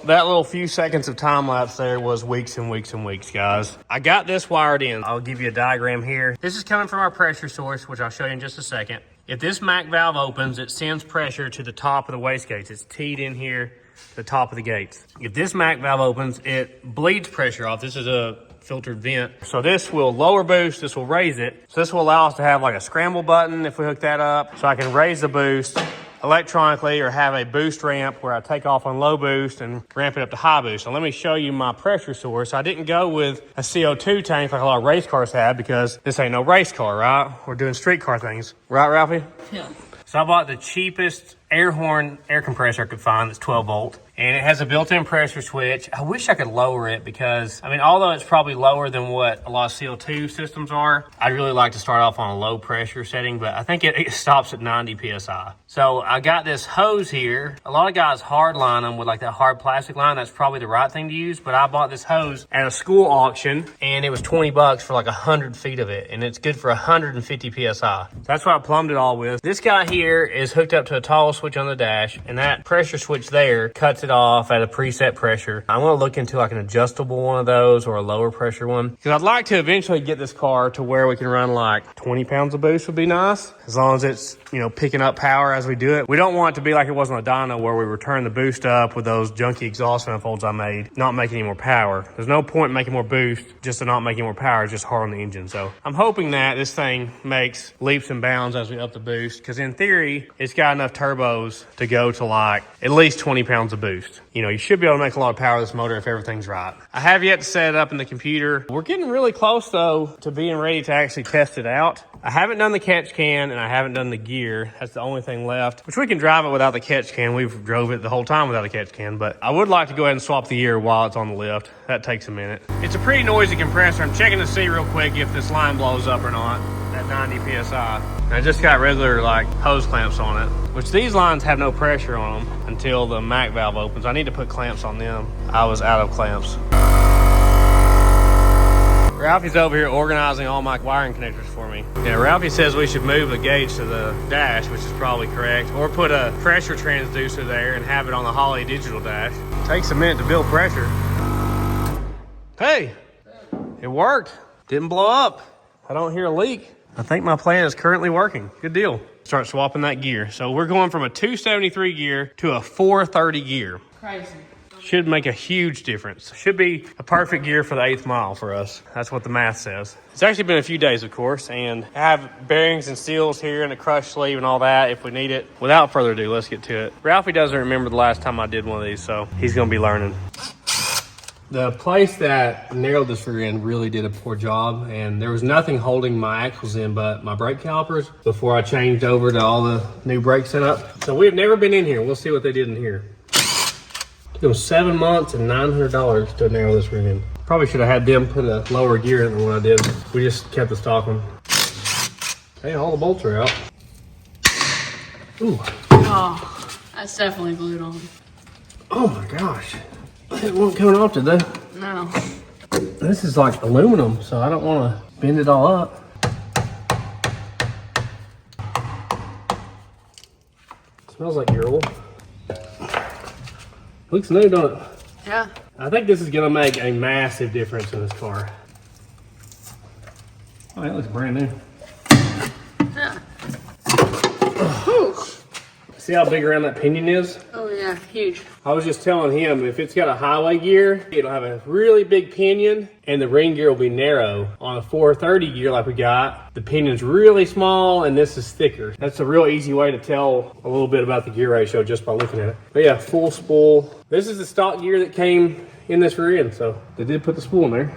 That little few seconds of time lapse there was weeks and weeks and weeks, guys. I got this wired in. I'll give you a diagram here. This is coming from our pressure source, which I'll show you in just a second. If this Mac valve opens, it sends pressure to the top of the wastegates. It's teed in here to the top of the gates. If this Mac valve opens, it bleeds pressure off. This is a filtered vent. So this will lower boost, this will raise it. So this will allow us to have like a scramble button if we hook that up. So I can raise the boost electronically or have a boost ramp where I take off on low boost and ramp it up to high boost. So let me show you my pressure source. I didn't go with a CO2 tank like a lot of race cars have because this ain't no race car, right? We're doing street car things. Right, Ralphie? Yeah. So I bought the cheapest air horn air compressor I could find that's 12 volt. And it has a built-in pressure switch. I wish I could lower it because, I mean, although it's probably lower than what a lot of CO2 systems are, I'd really like to start off on a low pressure setting, but I think it stops at 90 PSI. So I got this hose here. A lot of guys hard line them with like that hard plastic line. That's probably the right thing to use, but I bought this hose at a school auction and it was 20 bucks for like 100 feet of it. And it's good for 150 PSI. So that's what I plumbed it all with. This guy here is hooked up to a toggle switch on the dash, and that pressure switch there cuts it off at a preset pressure. I want to look into like an adjustable one of those or a lower pressure one because I'd like to eventually get this car to where we can run like 20 pounds of boost would be nice, as long as it's, you know, picking up power as we do it. We don't want it to be like it was on a dyno where we return the boost up with those junky exhaust manifolds I made, not making any more power. There's no point in making more boost just to not making more power. It's just hard on the engine. So I'm hoping that this thing makes leaps and bounds as we up the boost, because in theory it's got enough turbos to go to like at least 20 pounds of boost. You know, you should be able to make a lot of power with this motor if everything's right. I have yet to set it up in the computer. We're getting really close though to being ready to actually test it out. I haven't done the catch can and I haven't done the gear. That's the only thing left, which we can drive it without the catch can. We've drove it the whole time without a catch can, but I would like to go ahead and swap the gear while it's on the lift. That takes a minute. It's a pretty noisy compressor. I'm checking to see real quick if this line blows up or not at 90 PSI. I just got regular like hose clamps on it, which these lines have no pressure on them until the MAC valve opens. I need to put clamps on them. I was out of clamps. Ralphie's over here organizing all my wiring connectors for me. Yeah, Ralphie says we should move the gauge to the dash, which is probably correct, or put a pressure transducer there and have it on the Holley digital dash. It takes a minute to build pressure. Hey, it worked. Didn't blow up. I don't hear a leak. I think my plan is currently working. Good deal. Start swapping that gear. So we're going from a 273 gear to a 430 gear. Crazy. Should make a huge difference. Should be a perfect gear for the 8th mile for us. That's what the math says. It's actually been a few days, of course, and I have bearings and seals here and a crush sleeve and all that if we need it. Without further ado, let's get to it. Ralphie doesn't remember the last time I did one of these, so he's gonna be learning. The place that nailed this rear end really did a poor job, and there was nothing holding my axles in but my brake calipers before I changed over to all the new brake setup. So we've never been in here. We'll see what they did in here. It was 7 months and $900 to narrow this rear end. Probably should have had them put a lower gear in than what I did. We just kept the stock one. Hey, all the bolts are out. Ooh. Oh, that's definitely glued on. Oh my gosh. It wasn't coming off today. No. This is like aluminum, so I don't want to bend it all up. Smells like Ural. Looks new, don't it? Yeah. I think this is gonna make a massive difference in this car. Oh, that looks brand new. Yeah. See how big around that pinion is? Oh yeah, huge. I was just telling him if it's got a highway gear, it'll have a really big pinion and the ring gear will be narrow. On a 430 gear like we got, the pinion's really small and this is thicker. That's a real easy way to tell a little bit about the gear ratio just by looking at it. But yeah, full spool. This is the stock gear that came in this rear end, so they did put the spool in there.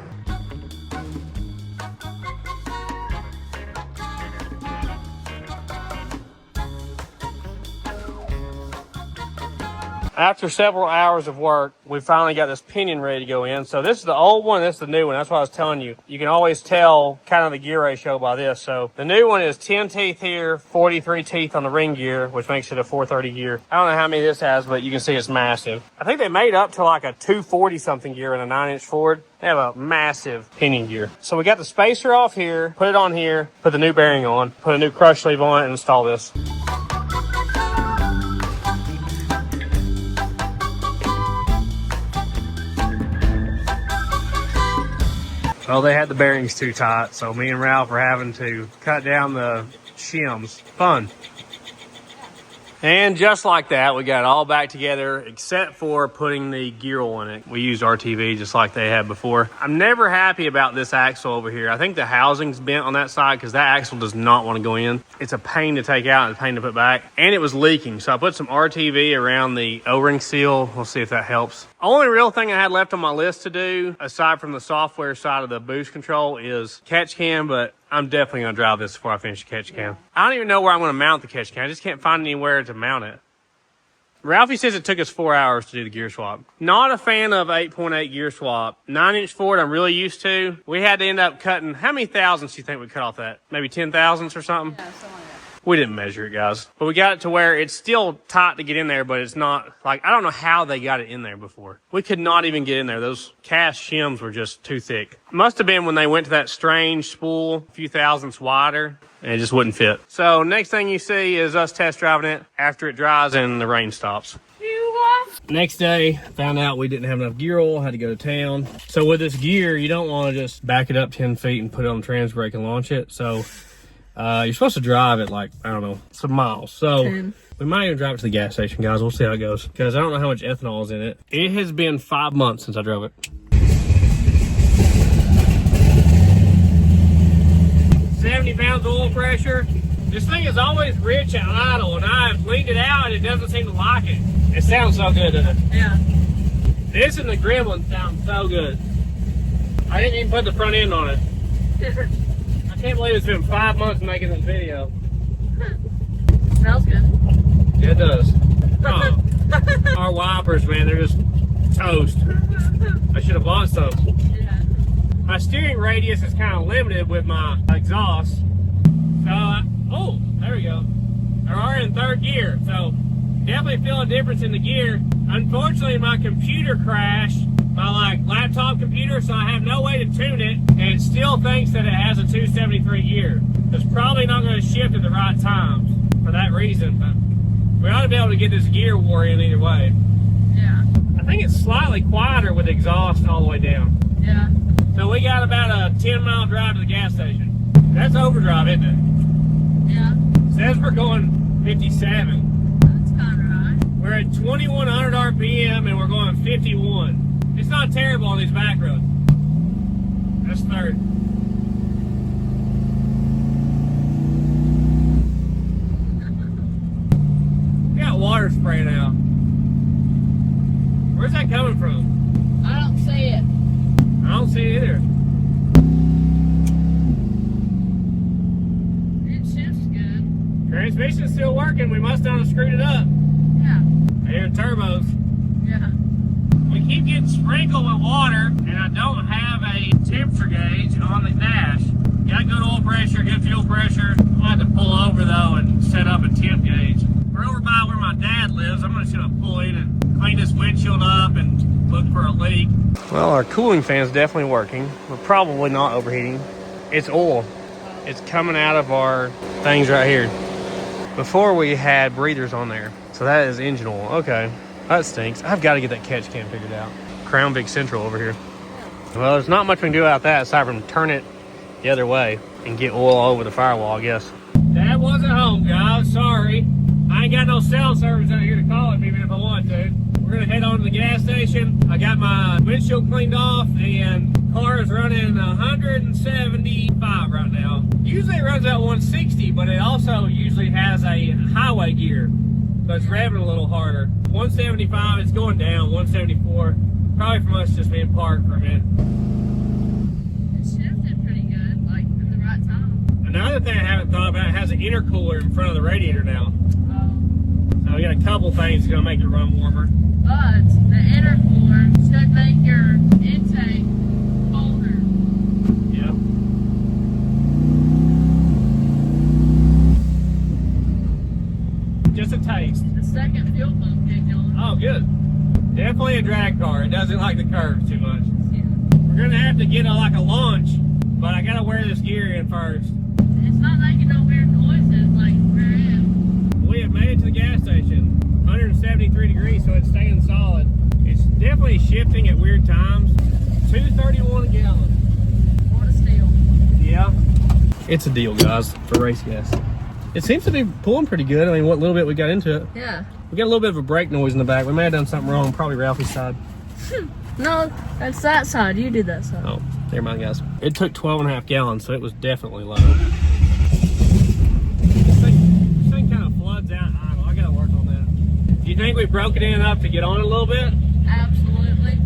After several hours of work, we finally got this pinion ready to go in. So this is the old one, this is the new one. That's what I was telling you. You can always tell kind of the gear ratio by this. So the new one is 10 teeth here, 43 teeth on the ring gear, which makes it a 430 gear. I don't know how many this has, but you can see it's massive. I think they made up to like a 240 something gear in a 9-inch Ford. They have a massive pinion gear. So we got the spacer off here, put it on here, put the new bearing on, put a new crush sleeve on it, and install this. Well, they had the bearings too tight, so me and Ralph are having to cut down the shims. Fun. And just like that, we got it all back together except for putting the gear oil in it. We used RTV just like they had before. I'm never happy about this axle over here. I think the housing's bent on that side because that axle does not want to go in. It's a pain to take out and a pain to put back. And it was leaking. So I put some RTV around the O-ring seal. We'll see if that helps. Only real thing I had left on my list to do, aside from the software side of the boost control, is catch cam, but I'm definitely going to drive this before I finish the catch cam. I don't even know where I'm going to mount the catch cam. I just can't find anywhere to mount it. Ralphie says it took us 4 hours to do the gear swap. Not a fan of 8.8 gear swap. 9-inch Ford I'm really used to. We had to end up cutting, how many thousandths do you think we cut off that? Maybe 10 thousandths or something? Yeah, something like that. We didn't measure it, guys. But we got it to where it's still tight to get in there, but it's not, like, I don't know how they got it in there before. We could not even get in there. Those cast shims were just too thick. Must have been when they went to that strange spool, a few thousandths wider, and it just wouldn't fit. So next thing you see is us test driving it after it dries and the rain stops. Next day, found out we didn't have enough gear oil, had to go to town. So with this gear, you don't want to just back it up 10 feet and put it on the trans brake and launch it. So you're supposed to drive it like, I don't know, some miles. So 10. We might even drive it to the gas station, guys. We'll see how it goes. Because I don't know how much ethanol is in it. It has been 5 months since I drove it. 70 pounds of oil pressure. This thing is always rich at idle, and I've leaned it out and it doesn't seem to like it. It sounds so good, doesn't it? Yeah. This and the Gremlin sound so good. I didn't even put the front end on it. I can't believe it's been 5 months making this video. Smells good. Yeah, it does. Oh. Our wipers, man, they're just toast. I should have bought some. Yeah. My steering radius is kind of limited with my exhaust. So, oh, there we go. We are in third gear, so definitely feel a difference in the gear. Unfortunately, my computer crashed, my laptop computer, so I have no way to tune it, and it still thinks that it has a 273 gear. It's probably not going to shift at the right times for that reason, but we ought to be able to get this gear war in either way. Yeah. I think it's slightly quieter with exhaust all the way down. Yeah. So we got about a 10-mile drive to the gas station. That's overdrive, isn't it? Yeah. Says we're going 57. That's kind of right. We're at 2,100 RPM and we're going 51. It's not terrible on these back roads. That's third. We got water spraying out. Where's that coming from? I don't see it. I don't see it either. It shifts good. Transmission's still working. We must not have screwed it up. Yeah. I hear turbos. Yeah. We keep getting sprinkled with water, and I don't have a temperature gauge on the dash. Got good oil pressure, good fuel pressure. I'll have to pull over though and set up a temp gauge. We're over by where my dad lives. I'm just gonna pull in and clean this windshield up and look for a leak. Well, our cooling fan's definitely working. We're probably not overheating. It's oil. It's coming out of our things right here. Before we had breathers on there. So that is engine oil. Okay. That stinks. I've got to get that catch cam figured out. Crown Vic Central over here. Well, there's not much we can do about that aside from turn it the other way and get oil all over the firewall, I guess. Dad wasn't home, guys. Sorry. I ain't got no cell service out here to call him even if I want to. We're going to head on to the gas station. I got my windshield cleaned off and car is running 175 right now. Usually it runs at 160, but it also usually has a highway gear. So it's revving a little harder. 175, it's going down, 174. Probably from us just being parked for a minute. It shifted pretty good, like at the right time. Another thing I haven't thought about, it has an intercooler in front of the radiator now. Oh. So we got a couple things that's gonna make it run warmer. But the intercooler should make your intake colder. Yeah. Just a taste. The second fuel pump kicked on. Oh, good. Definitely a drag car. It doesn't like the curves too much. Yeah. We're gonna have to get like a launch, but I gotta wear this gear in first. It's not making no weird noises like we're in. We have made it to the gas station. 173 degrees, so it's staying solid. It's definitely shifting at weird times. $2.31 a gallon. What a steal. Yeah. It's a deal, guys, for race gas. It seems to be pulling pretty good. I mean, what little bit we got into it. Yeah. We got a little bit of a brake noise in the back. We may have done something wrong. Probably Ralphie's side. No, that's that side. You did that side. Oh, never mind, guys. It took 12.5 gallons, so it was definitely low. This thing kind of floods out idle. I got to work on that. Do you think we broke it in enough to get on it a little bit? Absolutely.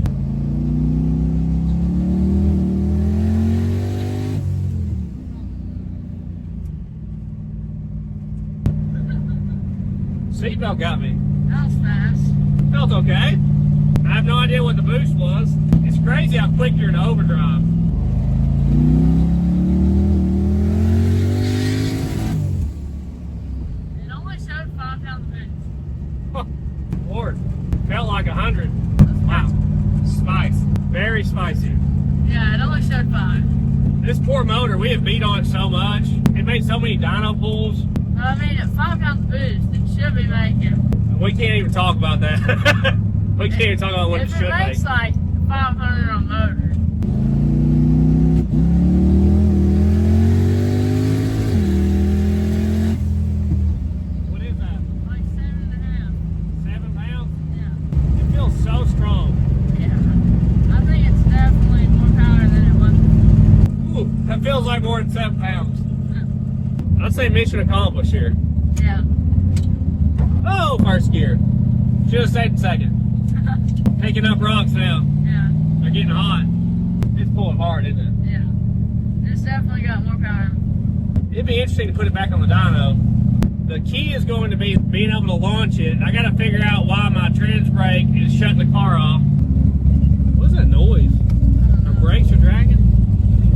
Seatbelt got me. That was fast. Felt okay. I have no idea what the boost was. It's crazy how quick you're in overdrive. It only showed 5 pounds of boost. Oh, Lord, felt like 100. That's Wow, crazy. spice, very spicy. Yeah, it only showed 5. This poor motor, we have beat on it so much. It made so many dyno pulls. I mean, at 5 pounds of boost, it should be making. We can't even talk about that. We can't even talk about what it If should it makes make. like 500 on motor. What is that? Like 7.5. 7 pounds? Yeah. It feels so strong. Yeah. I think it's definitely more power than it was. Ooh, that feels like more than 7 pounds. I'd say mission accomplished here. Yeah. Oh, first gear. Should have stayed in second. Picking up rocks now. Yeah. They're getting hot. It's pulling hard, isn't it? Yeah. It's definitely got more power. It'd be interesting to put it back on the dyno. The key is going to be being able to launch it. I got to figure out why my trans brake is shutting the car off. What's that noise? Our brakes are dragging?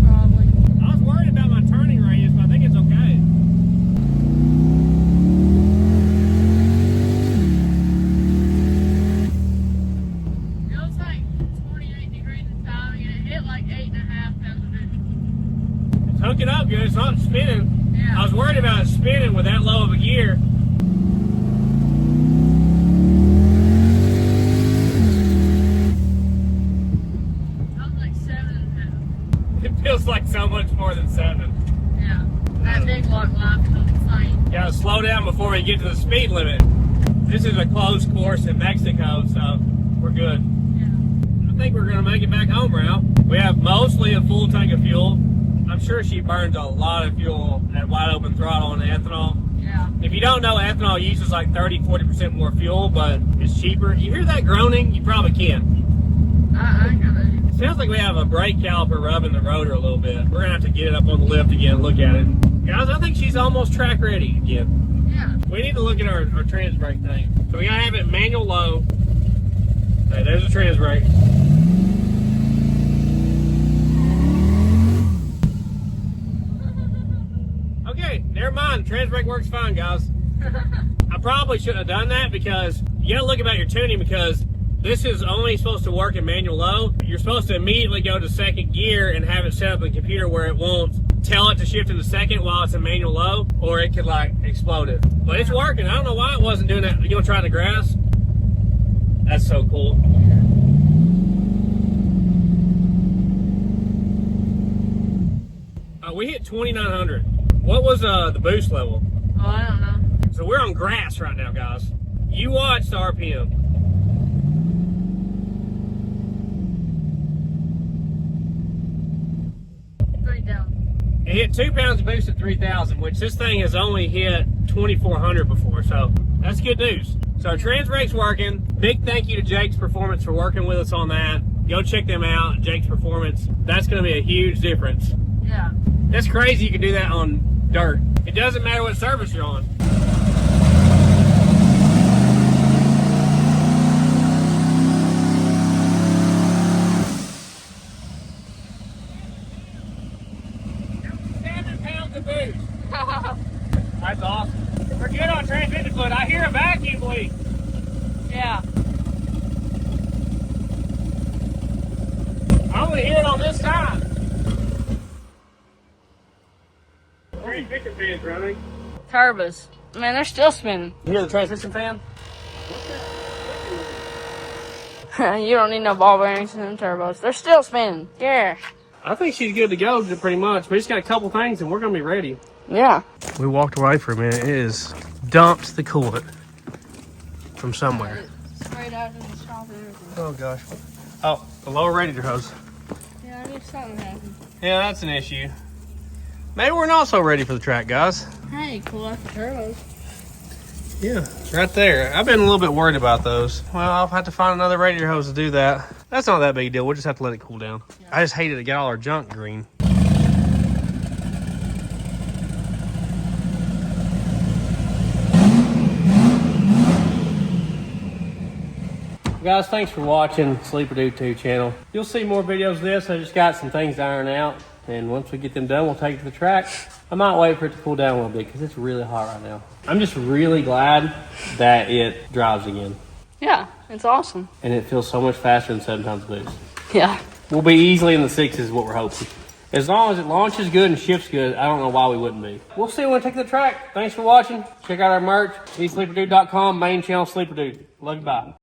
Probably. I was worried about my turning radius, but I think it's okay. It was like 28 degrees in timing and it hit like 8.5 pounds of boost. It's hooking up good. It's not spinning. Yeah. I was worried about it spinning with that low of a gear. That was like 7.5. It feels like so much more than 7. Yeah. That big lock line was insane. Gotta slow down before we get to the speed limit. This is a closed course in Mexico, so we're good. Yeah. I think we're gonna make it back home, Ralph. We have mostly a full tank of fuel. I'm sure she burns a lot of fuel at wide open throttle on the ethanol. Yeah. If you don't know, ethanol uses like 30-40% more fuel, but it's cheaper. You hear that groaning? You probably can. I got it. It sounds like we have a brake caliper rubbing the rotor a little bit. We're gonna have to get it up on the lift again and look at it. Guys, I think she's almost track ready again. Yeah. We need to look at our trans brake thing. So we gotta have it manual low. Hey, there's a trans brake. Okay, never mind. Trans brake works fine, guys. I probably shouldn't have done that because you gotta look about your tuning because this is only supposed to work in manual low. You're supposed to immediately go to second gear and have it set up in the computer where it won't tell it to shift into second while it's in manual low, or it could like explode it. But it's working. I don't know why it wasn't doing that. You gonna try the grass? That's so cool. We hit 2,900. What was the boost level? Oh, I don't know. So we're on grass right now, guys. You watch the RPM. Pretty down. It hit 2 pounds of boost at 3,000, which this thing has only hit 2,400 before, so that's good news. So our trans brake's working. Big thank you to Jake's Performance for working with us on that. Go check them out, Jake's Performance. That's gonna be a huge difference. Yeah. That's crazy you can do that on dirt. It doesn't matter what surface you're on. That's awesome. We're good on transmission fluid. I hear a vacuum leak. Yeah. I only hear it on this side. 3 picture fans running. Turbos. Man, they're still spinning. You hear the transmission fan? You don't need no ball bearings in them turbos. They're still spinning. Yeah. I think she's good to go pretty much. We just got a couple things and we're gonna be ready. Yeah. We walked away for a minute. It is dumped the coolant from somewhere. Sprayed out in the shop and everything. Oh gosh. Oh, the lower radiator hose. Yeah, I knew something happened. Yeah, that's an issue. Maybe we're not so ready for the track, guys. Hey, cool out the turbos. Yeah, right there. I've been a little bit worried about those. Well, I'll have to find another radiator hose to do that. That's not that big a deal. We'll just have to let it cool down. Yeah. I just hated to get all our junk green. Guys, thanks for watching Sleeper Dude 2 channel. You'll see more videos of this. I just got some things to iron out. And once we get them done, we'll take it to the track. I might wait for it to cool down a little bit because it's really hot right now. I'm just really glad that it drives again. Yeah, it's awesome. And it feels so much faster than 7 times boost. Yeah. We'll be easily in the 6s is what we're hoping. As long as it launches good and shifts good, I don't know why we wouldn't be. We'll see when we take it to the track. Thanks for watching. Check out our merch, sleeperdude.com, main channel Sleeper Dude. Love you, bye.